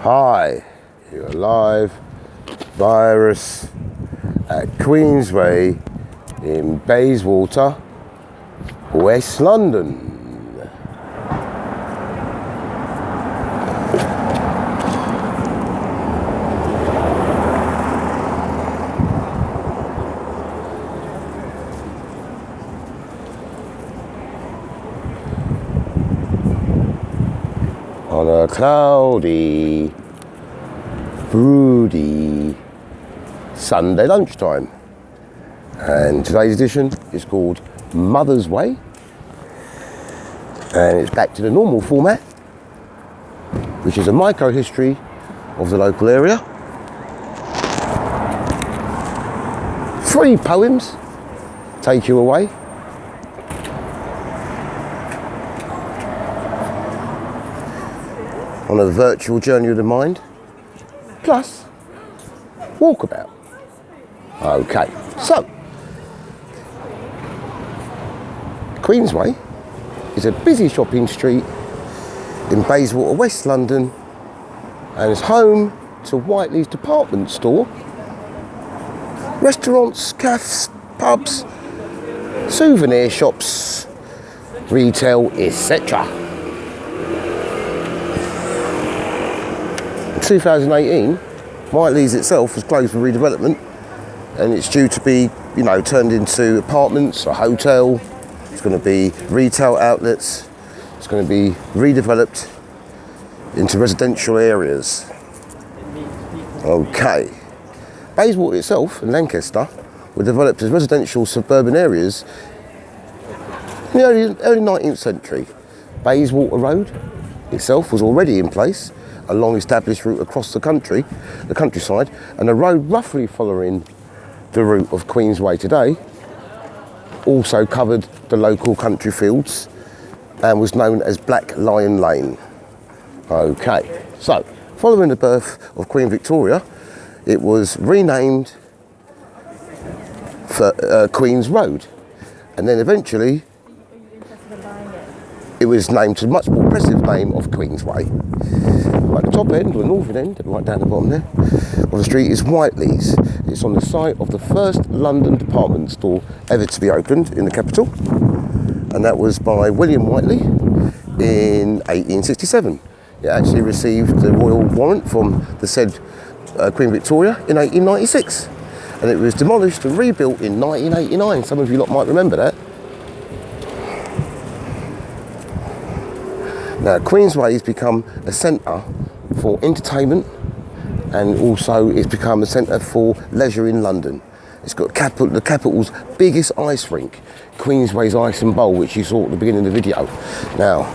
Hi, you're live virus at Queensway in Bayswater, West London. On a cloudy, broody Sunday lunchtime. And today's edition is called Mother's Way. And it's back to the normal format, which is a micro-history of the local area. 3 poems take you away. On a virtual journey of the mind, plus walkabout. Okay, so Queensway is a busy shopping street in Bayswater, West London, and is home to Whiteley's department store, restaurants, cafes, pubs, souvenir shops, retail, etc. 2018, Whiteley's itself was closed for redevelopment, and it's due to be, turned into apartments, a hotel. It's going to be retail outlets. It's going to be redeveloped into residential areas. Okay. Bayswater itself and Lancaster were developed as residential suburban areas in the early 19th century. Bayswater Road itself was already in place, a long established route across the countryside, and a road roughly following the route of Queensway today also covered the local country fields and was known as Black Lion Lane. Okay, so following the birth of Queen Victoria, it was renamed for Queen's Road, and then eventually it was named to the much more impressive name of Queensway. Right at the top end, or the northern end, right down the bottom there, of the street is Whiteley's. It's on the site of the first London department store ever to be opened in the capital, and that was by William Whiteley in 1867. It actually received the royal warrant from the said Queen Victoria in 1896, and it was demolished and rebuilt in 1989. Some of you lot might remember that. Now, Queensway has become a centre for entertainment, and also it's become a centre for leisure in London. It's got the capital's biggest ice rink, Queensway's Ice and Bowl, which you saw at the beginning of the video. Now,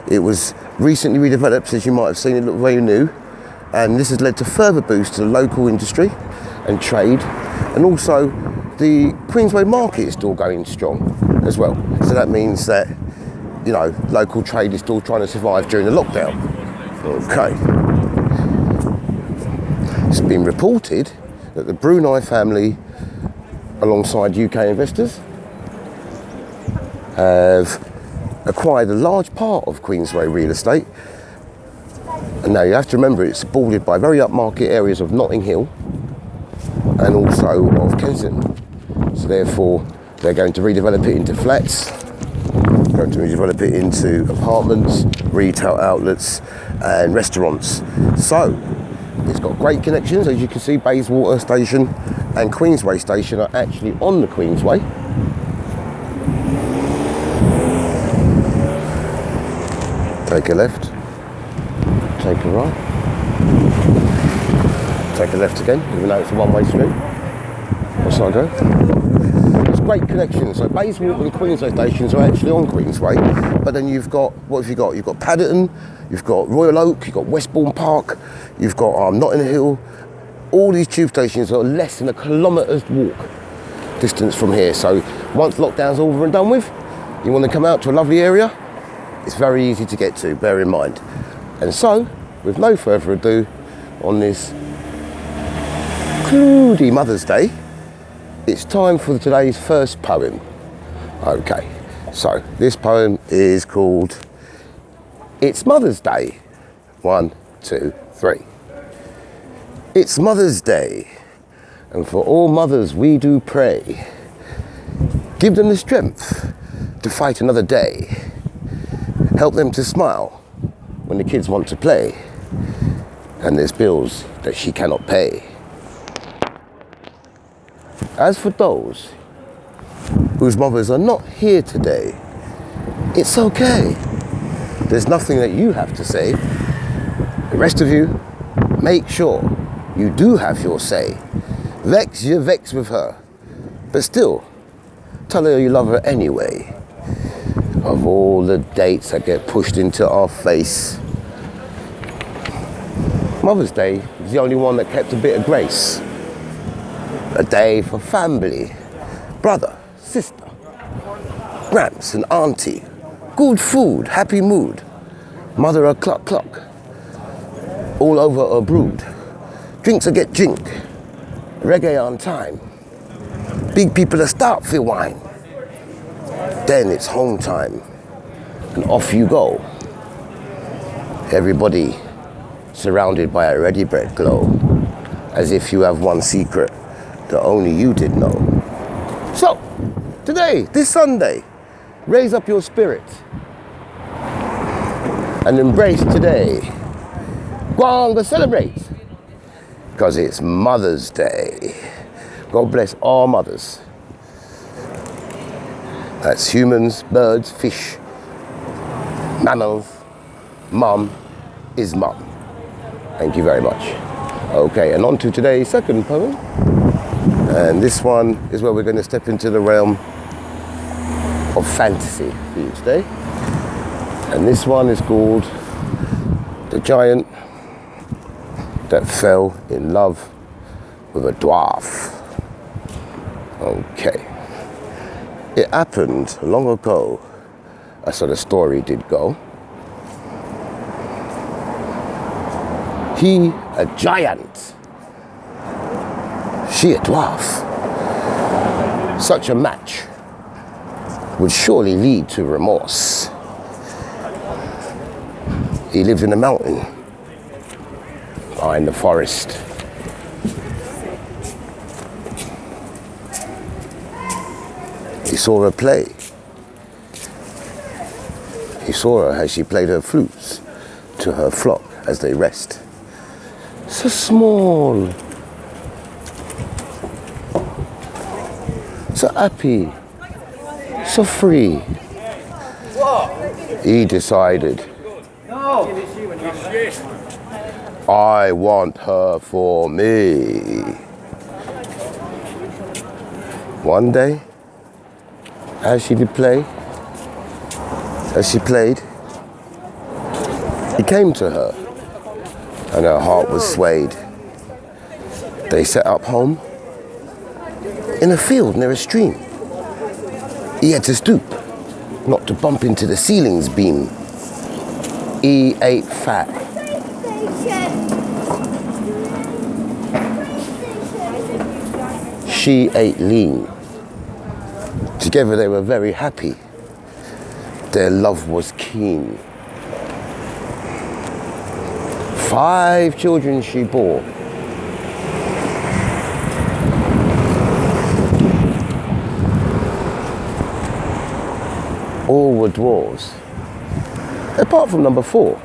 it was recently redeveloped, as you might have seen, it looked very new, and this has led to further boost to the local industry and trade, and also the Queensway market is still going strong as well. So that means that local trade is still trying to survive during the lockdown. Okay. It's been reported that the Brunei family, alongside UK investors, have acquired a large part of Queensway real estate. And now you have to remember it's bordered by very upmarket areas of Notting Hill and also of Kensington. So therefore, they're going to redevelop it into flats, going to develop it into apartments, retail outlets and restaurants. So it's got great connections. As you can see, Bayswater Station and Queensway Station are actually on the Queensway. Take a left, take a right, take a left again, even though it's a one-way street. What's I go? Great connections. So Bayswater and Queensway stations are actually on Queensway, but then you've got, what have you got? You've got Paddington, you've got Royal Oak, you've got Westbourne Park, you've got Notting Hill. All these tube stations are less than a kilometre's walk distance from here. So once lockdown's over and done with, you want to come out to a lovely area, it's very easy to get to, bear in mind. And so, with no further ado, on this cloudy Mother's Day, it's time for today's first poem. Okay, so this poem is called It's Mother's Day. 1, 2, 3. It's Mother's Day, and for all mothers we do pray. Give them the strength to fight another day. Help them to smile when the kids want to play, and there's bills that she cannot pay. As for those whose mothers are not here today, it's okay. There's nothing that you have to say. The rest of you, make sure you do have your say. Vex, you vex with her, but still, tell her you love her anyway. Of all the dates that get pushed into our face, Mother's Day is the only one that kept a bit of grace. A day for family, brother, sister, gramps and auntie, good food, happy mood, mother a clock, all over a brood, drinks a get drink, reggae on time, big people a start for wine, then it's home time, and off you go. Everybody surrounded by a ready bread glow, as if you have one secret that only you did know. So, today, this Sunday, raise up your spirit and embrace today. Go on, go celebrate, because it's Mother's Day. God bless all mothers. That's humans, birds, fish, mammals. Mum is mum. Thank you very much. Okay, and on to today's second poem. And this one is where we're going to step into the realm of fantasy for you today. And this one is called The Giant That Fell in Love with a Dwarf. Okay. It happened long ago, so the story did go. He a giant, she a dwarf. Such a match would surely lead to remorse. He lived in the mountain, behind the forest. He saw her play. He saw her as she played her flutes to her flock as they rest. So small, so happy, so free. He decided, I want her for me. One day, as she played, he came to her, and her heart was swayed. They set up home in a field near a stream. He had to stoop, not to bump into the ceiling's beam. He ate fat. She ate lean. Together they were very happy. Their love was keen. 5 children she bore. All were dwarves, apart from number 4.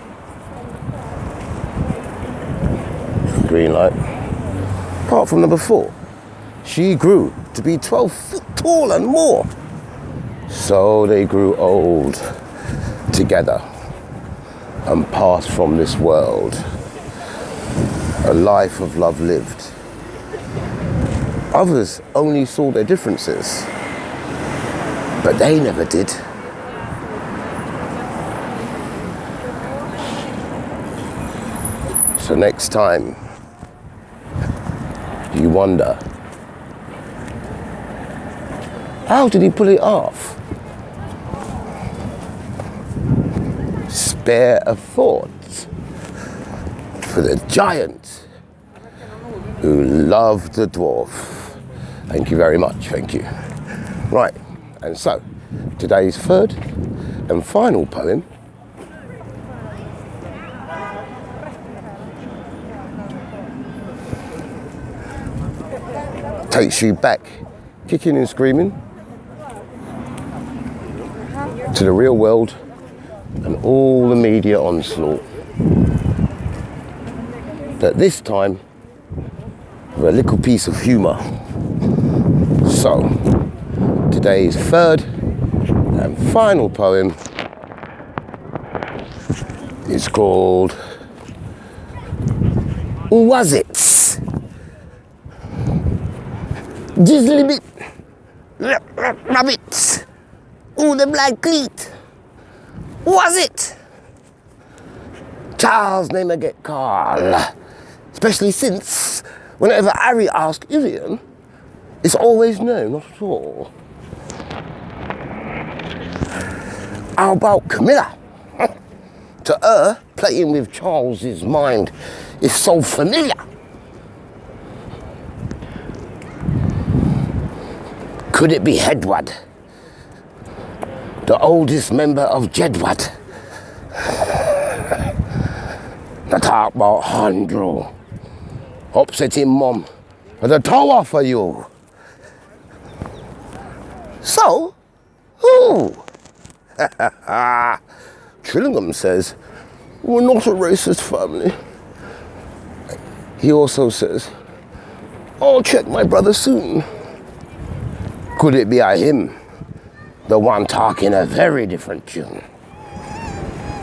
Green light. Apart from number 4, she grew to be 12 feet tall and more. So they grew old together and passed from this world. A life of love lived. Others only saw their differences, but they never did. So next time you wonder, how did he pull it off? Spare a thought for the giant who loved the dwarf. Thank you very much, thank you. Right, and so today's third and final poem Takes you back, kicking and screaming, to the real world and all the media onslaught. But this time, with a little piece of humour. So, today's third and final poem is called Was It? Jizzly bit, rabbit, ooh the black cleat. Was it? Charles never get Carl, especially since whenever Harry asks Irian, it's always no, not at all. How about Camilla? To her, playing with Charles's mind is so familiar. Could it be Hedward, the oldest member of Jedward? The talk about Handro, upsetting mum with a tower for you. So, who? Trillingham says, we're not a racist family. He also says, I'll check my brother soon. Could it be him, the one talking a very different tune?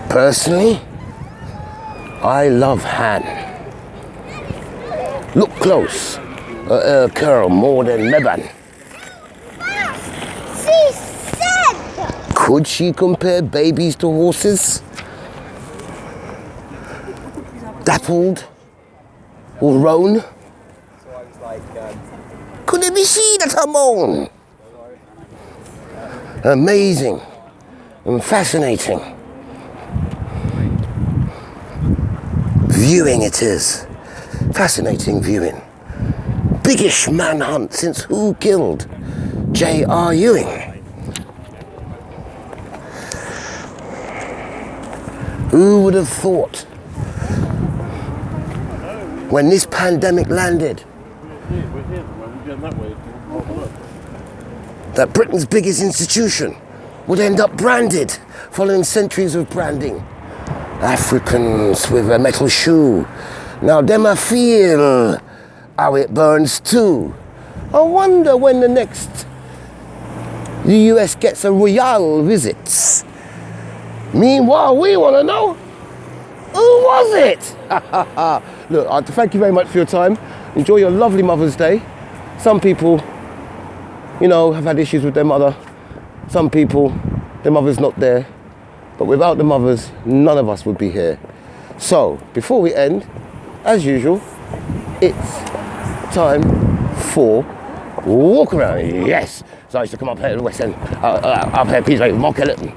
Personally, I love Han. Look close, her curl more than Meban. She said! Could she compare babies to horses? Dappled or roan? Could it be she that I moan? Amazing and fascinating. Viewing it is. Fascinating viewing. Biggish manhunt since who killed J.R. Ewing? Who would have thought when this pandemic landed that Britain's biggest institution would end up branded following centuries of branding? Africans with a metal shoe. Now them I feel how it burns too. I wonder when the US gets a royal visit. Meanwhile, we want to know, who was it? Look, thank you very much for your time. Enjoy your lovely Mother's Day. Some people, have had issues with their mother. Some people, their mother's not there. But without the mothers, none of us would be here. So, before we end, as usual, it's time for walk around. Yes. So I used to come up here to the West End, up here Queensway, Mark Ellington,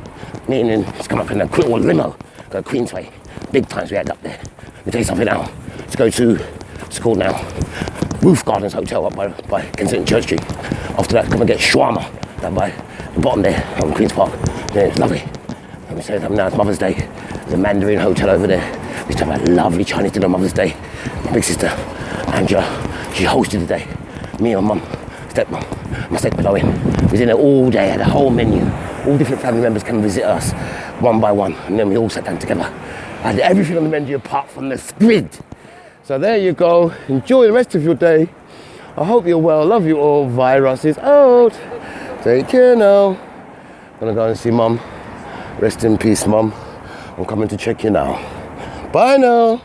meaning to come up in a little limo, go Queensway. Big times we had up there. Let me tell you something now. Let's go to, it's called now, Roof Gardens Hotel up by Kensington Church Street. After that, come and get shawarma down by the bottom there on Queen's Park. Yeah, it's lovely. Let me say something now, it's Mother's Day. There's a Mandarin Hotel over there. We used to have a lovely Chinese dinner on Mother's Day. My big sister, Angela, she hosted the day. Me and Mum, stepmom, my stepmother in. We was in there all day, had a whole menu. All different family members come and visit us, one by one, and then we all sat down together. I had everything on the menu apart from the squid. So there you go. Enjoy the rest of your day. I hope you're well. Love you all. Virus is out. Take care now. I'm gonna go and see Mum. Rest in peace, Mum. I'm coming to check you now. Bye now.